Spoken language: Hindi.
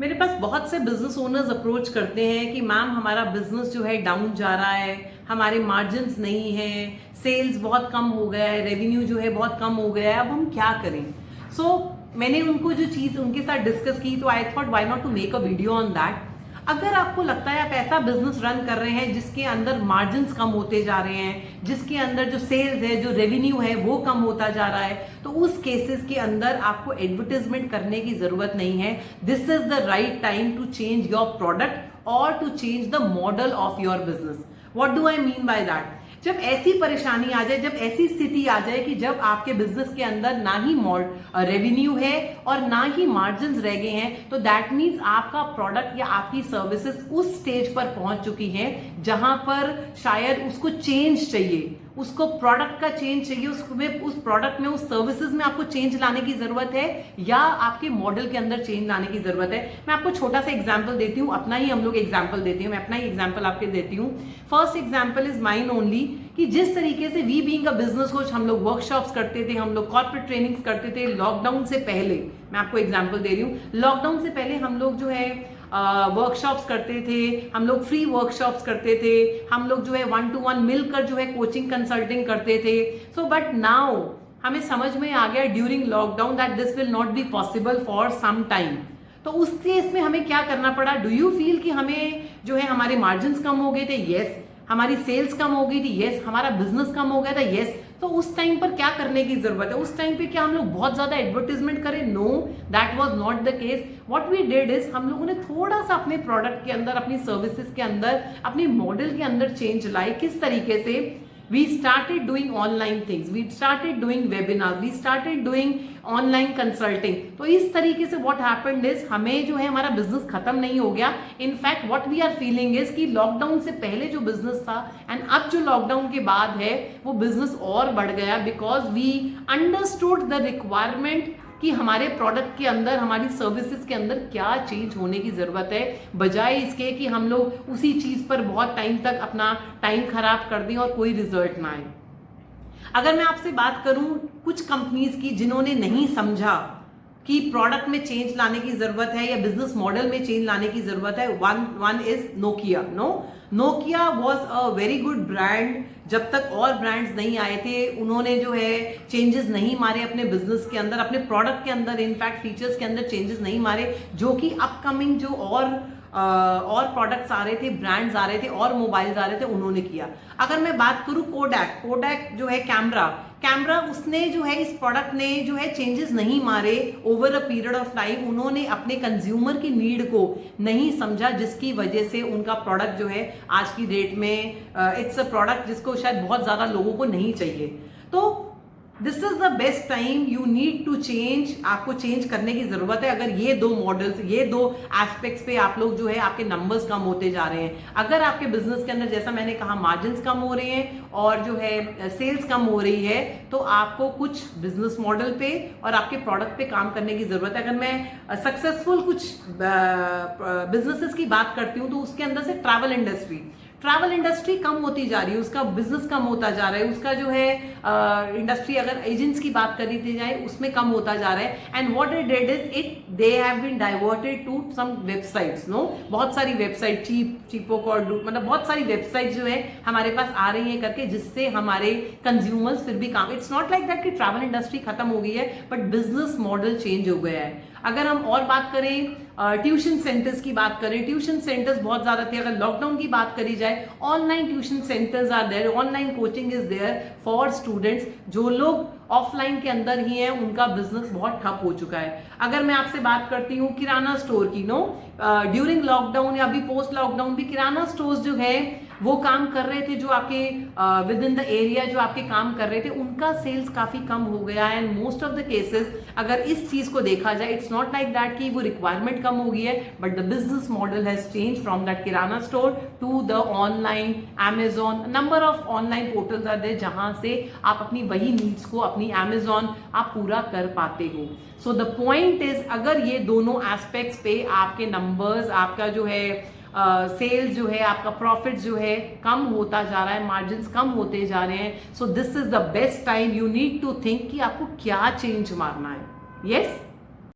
मेरे पास बहुत से बिजनेस ओनर्स अप्रोच करते हैं कि मैम हमारा बिजनेस जो है डाउन जा रहा है, हमारे मार्जिन्स नहीं है, सेल्स बहुत कम हो गया है, रेवेन्यू जो है बहुत कम हो गया है, अब हम क्या करें। मैंने उनको जो चीज उनके साथ डिस्कस की, तो I thought why not to make a video on that. अगर आपको लगता है आप ऐसा बिजनेस रन कर रहे हैं जिसके अंदर मार्जिन्स कम होते जा रहे हैं, जिसके अंदर जो सेल्स है, जो रेवेन्यू है वो कम होता जा रहा है, तो उस केसेस के अंदर आपको एडवर्टाइजमेंट करने की जरूरत नहीं है। This is the right time to change your product और to change the model of your business. What do I mean by that? जब ऐसी परेशानी आ जाए, जब ऐसी स्थिति आ जाए कि जब आपके बिजनेस के अंदर ना ही रेवेन्यू है और ना ही मार्जिन्स रह गए हैं, तो दैट मीन्स आपका प्रोडक्ट या आपकी सर्विसेज उस स्टेज पर पहुंच चुकी है जहां पर शायद उसको चेंज चाहिए, उसको प्रोडक्ट का चेंज चाहिए, उस प्रोडक्ट में, उस सर्विसेज में आपको चेंज लाने की जरूरत है या आपके मॉडल के अंदर चेंज लाने की जरूरत है। मैं आपको छोटा सा एग्जांपल देती हूँ, अपना ही हम लोग एग्जांपल देते हैं, मैं अपना ही एग्जांपल आपके देती हूँ। First example is mine only, कि जिस तरीके से we being a business coach हम लोग वर्कशॉप्स करते थे, हम लोग कॉर्पोरेट ट्रेनिंग्स करते थे लॉकडाउन से पहले। मैं आपको एग्जांपल दे रही हूँ, लॉकडाउन से पहले हम लोग जो है वर्कशॉप्स करते थे, हम लोग फ्री वर्कशॉप्स करते थे, हम लोग जो है 1 to 1 मिलकर जो है कोचिंग कंसल्टिंग करते थे। बट नाउ हमें समझ में आ गया during lockdown that this will not be possible for some time. तो उस केस में हमें क्या करना पड़ा? डू यू फील कि हमें जो है हमारे मार्जिन्स कम हो गए थे? यस। हमारी सेल्स कम हो गई थी? यस। हमारा बिजनेस कम हो गया था? यस। तो उस टाइम पर क्या करने की जरूरत है? उस टाइम पे क्या हम लोग बहुत ज्यादा एडवर्टीजमेंट करें? No, that was not the case. What we did is, हम लोगों ने थोड़ा सा अपने प्रोडक्ट के अंदर, अपनी सर्विसेज के अंदर, अपने मॉडल के अंदर चेंज लाए। किस तरीके से? we started doing online things, we started doing webinars, we started doing online consulting। तो इस तरीके से what happened is, हमें जो है हमारा बिजनेस खत्म नहीं हो गया। In fact what we are feeling is कि लॉकडाउन से पहले जो बिजनेस था एंड अब जो लॉकडाउन के बाद है वो बिजनेस और बढ़ गया, because we understood the requirement कि हमारे प्रोडक्ट के अंदर, हमारी सर्विसेज के अंदर क्या चेंज होने की जरूरत है, बजाय इसके कि हम लोग उसी चीज पर बहुत टाइम तक अपना टाइम खराब कर दें और कोई रिजल्ट ना आए। अगर मैं आपसे बात करूं कुछ कंपनीज की जिन्होंने नहीं समझा कि प्रोडक्ट में चेंज लाने की जरूरत है या बिजनेस मॉडल में चेंज लाने की जरूरत है, one is Nokia. Nokia was a very good brand. जब तक और ब्रांड्स नहीं आए थे, उन्होंने जो है चेंजेस नहीं मारे अपने बिजनेस के अंदर, अपने प्रोडक्ट के अंदर, इनफैक्ट फीचर्स के अंदर चेंजेस नहीं मारे, जो कि अपकमिंग जो और प्रोडक्ट्स आ रहे थे, ब्रांड्स आ रहे थे और मोबाइल्स आ रहे थे, उन्होंने किया। अगर मैं बात करूं कोडैक जो है कैमरा, उसने जो है इस प्रोडक्ट ने जो है चेंजेस नहीं मारे over a period of time. उन्होंने अपने कंज्यूमर की नीड को नहीं समझा, जिसकी वजह से उनका प्रोडक्ट जो है आज की डेट में इट्स अ प्रोडक्ट जिसको शायद बहुत ज्यादा लोगों को नहीं चाहिए। तो this is the best time, you need to change. आपको चेंज करने की जरूरत है। अगर ये दो मॉडल्स, ये दो एस्पेक्ट्स पे आप लोग जो है आपके नंबर्स कम होते जा रहे हैं, अगर आपके बिजनेस के अंदर, जैसा मैंने कहा, मार्जिन्स कम हो रहे हैं और जो है सेल्स कम हो रही है, तो आपको कुछ बिजनेस मॉडल पे और आपके प्रोडक्ट पे काम करने की जरूरत है। अगर मैं सक्सेसफुल कुछ बिजनेसेस की बात करती हूँ, तो उसके अंदर से ट्रैवल इंडस्ट्री कम होती जा रही है, उसका बिजनेस कम होता जा रहा है, उसका जो है इंडस्ट्री, अगर एजेंट्स की बात करी थी जाए, उसमें कम होता जा रहा है। And what it did is they have been diverted to some websites. बहुत सारी वेबसाइट, मतलब बहुत सारी वेबसाइट जो है हमारे पास आ रही है करके, जिससे हमारे कंज्यूमर्स फिर भी काम, इट्स नॉट लाइक दैट कि ट्रैवल इंडस्ट्री खत्म हो गई है, बट बिजनेस मॉडल चेंज हो गया है। अगर हम और बात करें, ट्यूशन सेंटर्स की बात करें, ट्यूशन सेंटर्स बहुत ज्यादा थे। अगर लॉकडाउन की बात करी जाए, online tuition centres are there, online coaching is there for students. जो लोग ऑफलाइन के अंदर ही हैं, उनका बिजनेस बहुत ठप हो चुका है। अगर मैं आपसे बात करती हूँ किराना स्टोर की, ड्यूरिंग लॉकडाउन या अभी पोस्ट लॉकडाउन भी किराना स्टोर्स जो है वो काम कर रहे थे, जो आपके विद इन द एरिया जो आपके काम कर रहे थे, उनका सेल्स काफी कम हो गया है। And most of the cases, अगर इस चीज को देखा जाए, इट्स नॉट लाइक दैट कि वो रिक्वायरमेंट कम हो गई है, but the business model has change from that kirana store to the online, Amazon, number of online portals are there, जहां से आप अपनी वही नीड्स को, अपनी Amazon आप पूरा कर पाते हो। सो द पॉइंट इज, अगर ये दोनों एस्पेक्ट्स पे आपके नंबर्स, आपका जो है सेल्स जो है, आपका प्रॉफिट जो है कम होता जा रहा है, मार्जिन्स कम होते जा रहे हैं, so this is the best time, you need to think कि आपको क्या चेंज मारना है। यस